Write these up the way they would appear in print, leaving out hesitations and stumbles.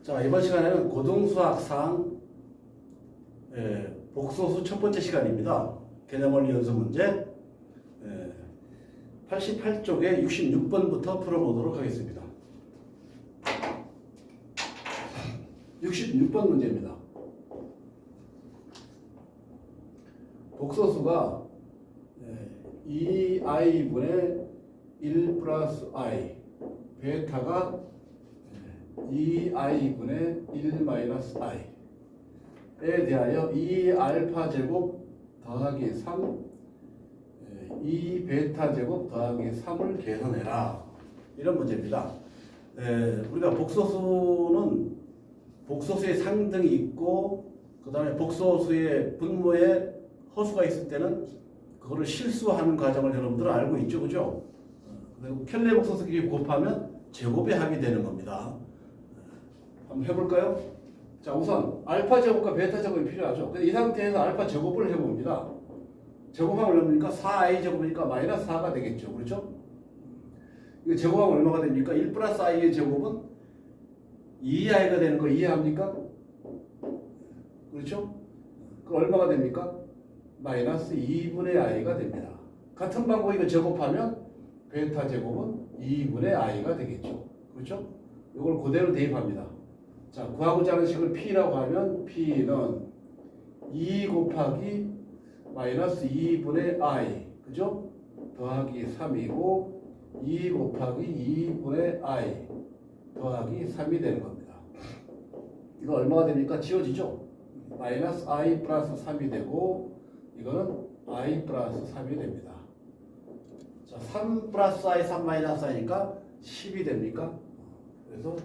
자, 이번 시간에는 고등수학상 복소수 첫 번째 시간입니다. 개념원리 연습 문제 88쪽에 66번부터 풀어보도록 하겠습니다. 66번 문제입니다. 복소수가 2i분의 1 플러스 i 베타가 2i분의 1 마이너스 i에 대하여 2알파 제곱 더하기 3 2베타 제곱 더하기 3을 계산해라. 이런 문제입니다. 우리가 복소수는 복소수의 상등이 있고 그 다음에 복소수의 분모에 허수가 있을 때는 그거를 실수하는 과정을 여러분들은 알고 있죠, 그죠? 그리고 켤레복소수끼리 곱하면 제곱의 합이 되는 겁니다. 한번 해볼까요? 자, 우선 알파 제곱과 베타 제곱이 필요하죠. 근데 이 상태에서 알파 제곱을 해봅니다. 제곱하면 얼마입니까? 4i 제곱이니까 마이너스 4가 되겠죠, 그렇죠? 이거 제곱하면 얼마가 됩니까? 1 플러스 i의 제곱은 2i가 되는 거 이해합니까? 그렇죠? 그 얼마가 됩니까? 마이너스 2분의 i가 됩니다. 같은 방법으로 제곱하면 베타 제곱은 2분의 i가 되겠죠. 그렇죠? 이걸 그대로 대입합니다. 자, 구하고자 하는 식을 p라고 하면 p는 2 곱하기 마이너스 2분의 i, 그죠? 더하기 3이고 2 곱하기 2분의 i 더하기 3이 되는 겁니다. 이거 얼마가 됩니까? 지워지죠? 마이너스 i 플러스 3이 되고 이거는 i 플러스 3이 됩니다. 자, 3 플러스 i, 3 마이너스 i니까 10이 됩니까? 그래서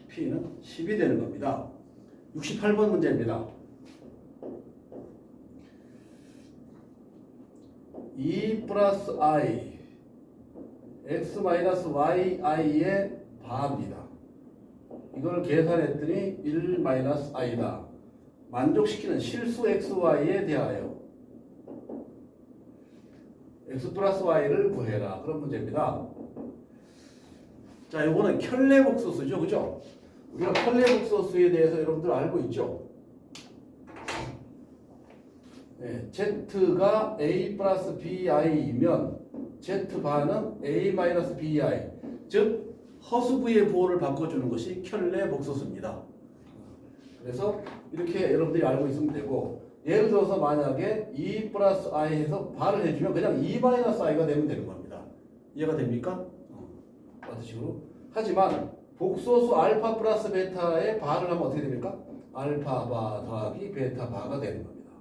P는 10이 되는 겁니다. 68번 문제입니다. 2 플러스 i x 마이너스 yi의 바입니다. 이걸 계산했더니 1 마이너스 i다. 만족시키는 실수 xy에 대하여 x 플러스 y를 구해라. 그런 문제입니다. 자, 이거는 켤레복소수죠, 그죠? 우리가 켤레복소수에 대해서 여러분들 알고 있죠? 네, z가 a 플러스 bi이면 z바는 a 마이너스 bi, 즉 허수부의 부호를 바꿔주는 것이 켤레복소수입니다. 그래서 이렇게 여러분들이 알고 있으면 되고, 예를 들어서 만약에 2 플러스 i 해서 바를 해주면 그냥 2 마이너스 i가 되면 되는 겁니다. 이해가 됩니까? 같은 식으로. 하지만 복소수 알파 플러스 베타의 바를 하면 어떻게 됩니까? 알파 바 더하기 베타 바가 되는 겁니다.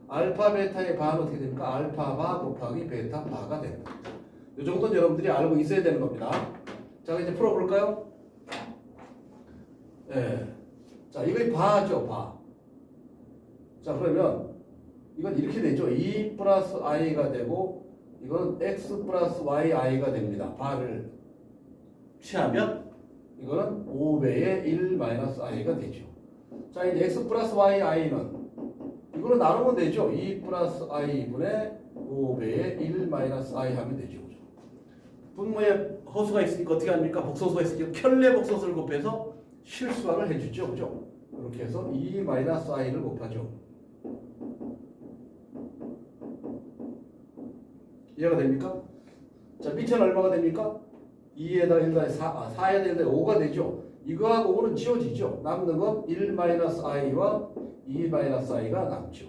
알파 베타의 바는 어떻게 됩니까? 알파 바 곱하기 베타 바가 되는 겁니다. 이 정도는 여러분들이 알고 있어야 되는 겁니다. 자, 이제 풀어볼까요? 네. 자, 이거 바죠, 바. 자, 그러면 이건 이렇게 되죠. 2 플러스 i가 되고 이건 x 플러스 yi가 됩니다. 바를 취하면 이거는 5배의 1 마이너스 i가 되죠. 자, 이제 x 플러스 yi는 이거는 나누면 되죠. 2 플러스 i분의 5배의 1 마이너스 i 하면 되죠. 분모에 허수가 있으니까 어떻게 합니까? 복소수가 있으니까 켤레복소수를 곱해서 실수화를 해주죠. 그죠? 이렇게 해서 2 마이너스 i를 곱하죠. 이해가 됩니까? 자, 밑에는 얼마가 됩니까? 2에다 1다 4에다 1다 5가 되죠. 이거하고 5는 지워지죠. 남는 건 1 마이너스 i와 2 마이너스 i가 남죠.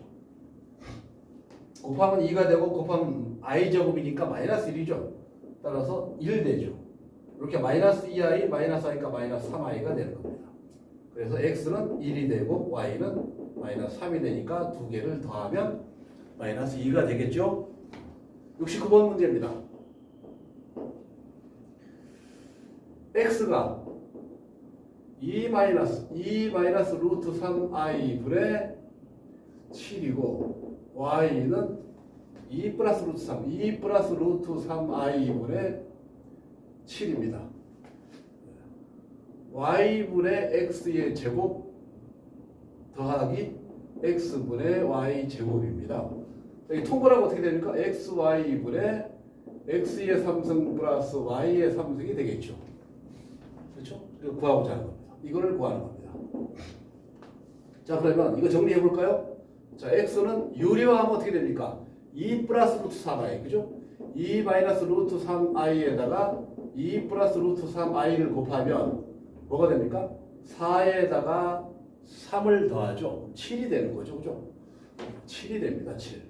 곱하면 2가 되고 곱하면 i 제곱이니까 마이너스 1이죠. 따라서 1 되죠. 이렇게 마이너스 2i 마이너스 i가 마이너스 3i가 되는 겁니다. 그래서 x는 1이 되고 y는 마이너스 3이 되니까 두 개를 더하면 마이너스 2가 되겠죠. 69번 문제입니다. x가 2 마이너스 루트 3i 분의 7이고 y는 2 플러스 루트 3, 2 플러스 루트 3i 분의 7입니다. y분의 x의 제곱 더하기 x분의 y 제곱입니다. 여기 통분하면 어떻게 됩니까? xy분의 x의 3승 플러스 y의 3승이 되겠죠. 그렇죠? 이거 구하고자 하는 겁니다. 이거를 구하는 겁니다. 됩니다. 자, 그러면 이거 정리해 볼까요? 자, x는 유리화하면 어떻게 됩니까? 2 플러스 루트 3i, 그죠? 2 마이너스 루트 3i에다가 2 플러스 루트 3i를 곱하면 뭐가 됩니까? 4에다가 3을 더하죠. 7이 되는 거죠, 그죠? 7이 됩니다, 7.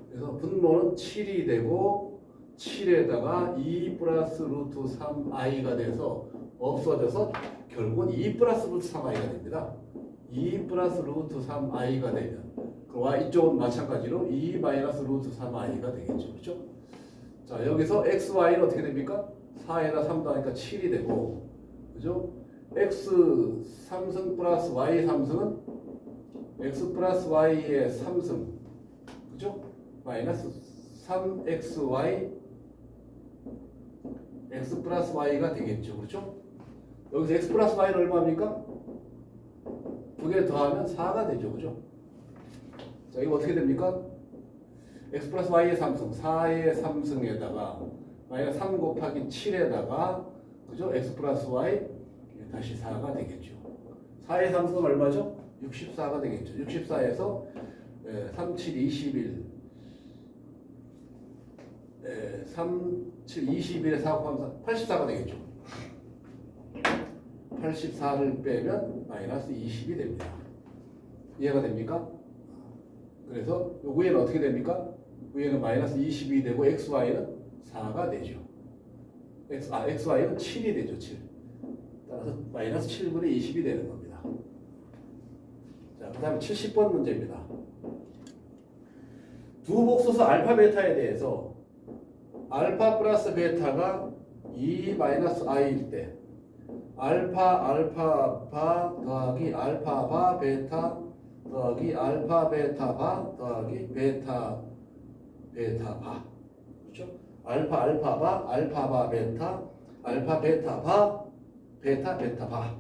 그래서 분모는 7이 되고 7에다가 2 플러스 루트 3i가 돼서 없어져서 결국은 2 플러스 루트 3i가 됩니다. 2 플러스 루트 3i가 되면 그와 이쪽은 마찬가지로 2 마이너스 루트 3i가 되겠죠. 그렇죠? 자, 여기서 xy는 어떻게 됩니까? 4에다 3 더하니까 7이 되고, 그죠? x 3승 플러스 y 3승은 x 플러스 y의 3승, 그죠? 마이너스 3xy x 플러스 y가 되겠죠. 그렇죠? 여기서 x 플러스 y는 얼마입니까? 두 개 더하면 4가 되죠. 그죠? 자, 이거 어떻게 됩니까? x 플러스 y의 3승, 4의 3승에다가 마이너스 3 곱하기 7에다가, 그죠? x 플러스 y 다시 4가 되겠죠. 4의 3승은 얼마죠? 64가 되겠죠. 64에서 3, 7, 21 3, 7, 21에 4 곱하면 84가 되겠죠. 84를 빼면 마이너스 20이 됩니다. 이해가 됩니까? 그래서 요 위에는 어떻게 됩니까? 위에는 마이너스 20이 되고 xy는 4가 되죠. xy는 7이 되죠. 7. 따라서 마이너스 7분의 20이 되는 겁니다. 자, 그 다음에 70번 문제입니다. 두 복소수 알파 베타에 대해서 알파 플러스 베타가 2 마이너스 i일 때 알파 바 더하기 알파 바 베타 더하기 알파 베타 바 더하기 베타 바, 그렇죠? 알파 바 알파 바 베타 알파 베타 바 베타 바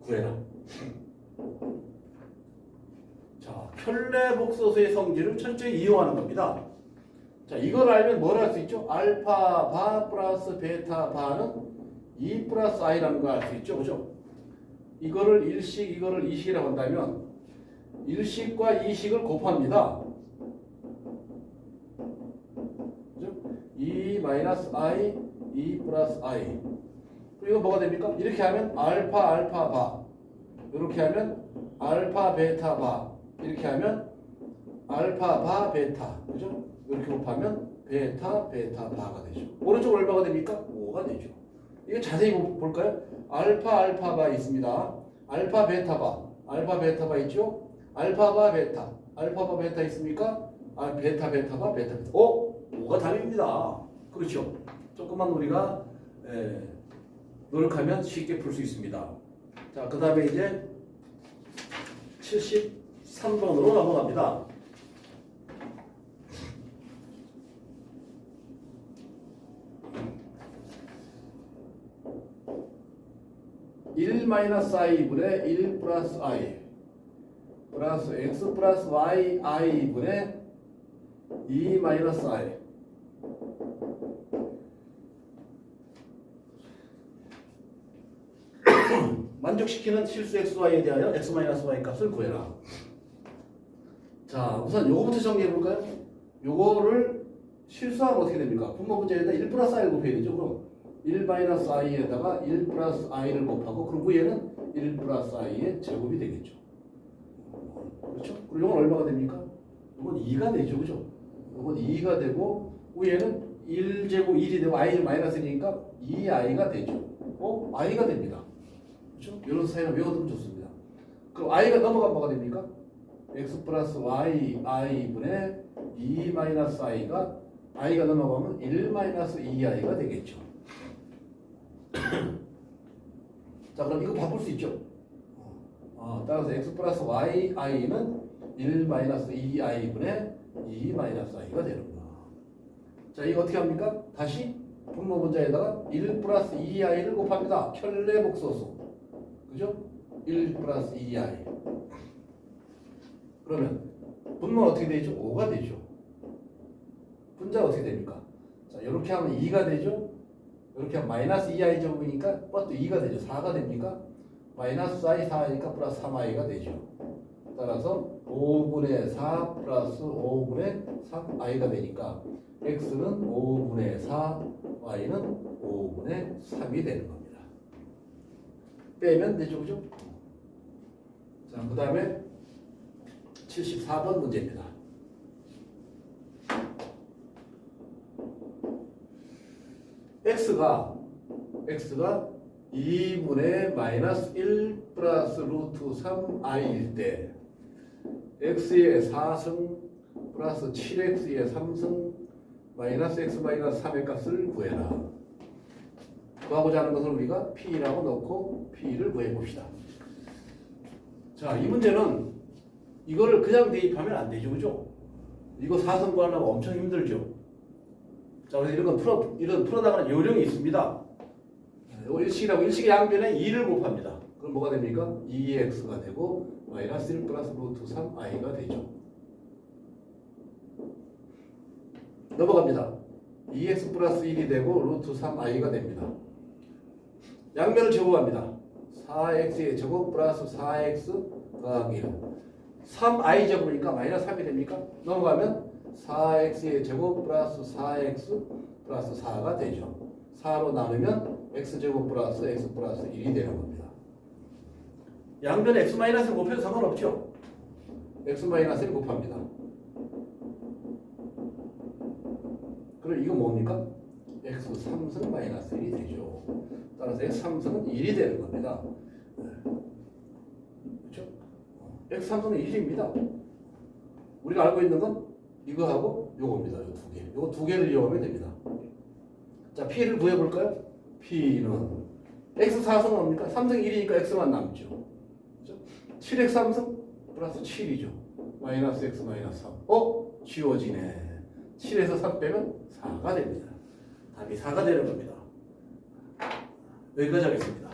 구해라. 자, 켤레 복소수의 성질을 철저히 이용하는 겁니다. 자, 이걸 알면 뭘 할 수 있죠? 알파 바 플러스 베타 바는 2 플러스 i라는 거 알 수 있죠, 그죠? 이거를 1식, 이거를 2식이라고 한다면 1식과 2식을 곱합니다. 그죠? 2 마이너스 i, 2 플러스 i. 그리고 이거 뭐가 됩니까? 이렇게 하면 알파 바. 이렇게 하면 알파 베타 바. 이렇게 하면 알파 바 베타. 그죠? 이렇게 곱하면 베타 바가 되죠. 오른쪽 얼마가 됩니까? 5가 되죠. 이거 자세히 볼까요? 알파 바 있습니다. 알파 베타 바 있죠? 알파 바 베타 있습니까? 베타 바. 5가 답입니다. 그렇죠? 조금만 우리가 노력하면 쉽게 풀 수 있습니다. 자, 그 다음에 이제 73번으로 넘어갑니다. (1 마이너스 i분의 1 플러스 i) 플러스 x 플러스 y i분의 2 마이너스 i. 만족시키는 실수 xy에 대하여 x 마이너스 y 값을 구해라. 자, 우선 요거부터 정리해 볼까요? 요거를 실수하면 어떻게 됩니까? 분모 문제에다 1 플러스 i를 곱해야 되죠. 그럼 1 마이너스 i에다가 1 플러스 i를 곱하고 그 위에는 1 플러스 i의 제곱이 되겠죠. 그렇죠? 그리고 이건 얼마가 됩니까? 이건 2가 되죠. 그죠? 이건 2가 되고 위에는 1제곱 1이 되고 i는 마이너스니까 2i가 되죠. i가 됩니다. 그렇죠? 이런 사이는 외워두면 좋습니다. 그럼 i가 넘어가면 뭐가 됩니까? x 플러스 y i분의 2 마이너스 i가 넘어가면 1 마이너스 2i가 되겠죠. 자, 그럼 이거 바꿀 수 있죠? 따라서 x 플러스 y i는 1 마이너스 2i분의 2 마이너스 i가 되는구나. 자, 이거 어떻게 합니까? 다시 분모 문자에다가 1 플러스 2i를 곱합니다. 켤레 복소수. 그죠? 1 플러스 2i. 그러면 분모는 어떻게 되죠? 5가 되죠. 분자가 어떻게 됩니까? 자, 이렇게 하면 2가 되죠? 이렇게 하면 마이너스 2i 제곱이니까 또 2가 되죠. 4가 됩니까? 마이너스 i 4i니까 플러스 3i가 되죠. 따라서 5분의 4 플러스 5분의 3i가 되니까 x는 5분의 4, y는 5분의 3이 되는 겁니다. 빼면 되죠, 그죠? 자, 그 다음에 74번 문제입니다. x가 2분의 마이너스 1 플러스 루트 3i일 때 x의 4승 플러스 7x의 3승 마이너스 x 마이너스 3의 값을 구해라. 구하고자 하는 것을 우리가 p라고 넣고 p를 구해봅시다. 자, 이 문제는 이거를 그냥 대입하면 안 되죠, 그죠? 이거 4승 구하려면 엄청 힘들죠. 자, 그래서 이런 풀어나가는 요령이 있습니다. 이거 일식이라고 일식의 양변에 2를 곱합니다. 그럼 뭐가 됩니까? 2x가 되고 마이너스 1 플러스 루트 3i가 되죠. 넘어갑니다. 2x 플러스 1이 되고 루트 3i가 됩니다. 양변을 제곱합니다. 4x의 제곱 플러스 4x 더하기 1. 3i 제곱이니까 마이너스 3이 됩니까? 넘어가면 4x의 제곱 플러스 4x 플러스 4가 되죠. 4로 나누면 x제곱 플러스 x 플러스 1이 되는 겁니다. 양변에 x 마이너스 곱해도 상관없죠. x 마이너스를 곱합니다. 그럼 이거 뭡니까? x 3승 마이너스 1이 되죠. 따라서 x 3승은 1이 되는 겁니다. 그렇죠? x 3승은 1입니다. 우리가 알고 있는 건 이거하고 요겁니다. 요 두 개. 요 두 개를 이용하면 됩니다. 자, p를 구해볼까요? p는 x 4승은 뭡니까? 3승 1이니까 x만 남죠. 그렇죠? 7x 3승 플러스 7이죠. 마이너스 x 마이너스 3. 지워지네. 7에서 3 빼면 4가 됩니다. 답이 4가 되는 겁니다. 여기까지 하겠습니다.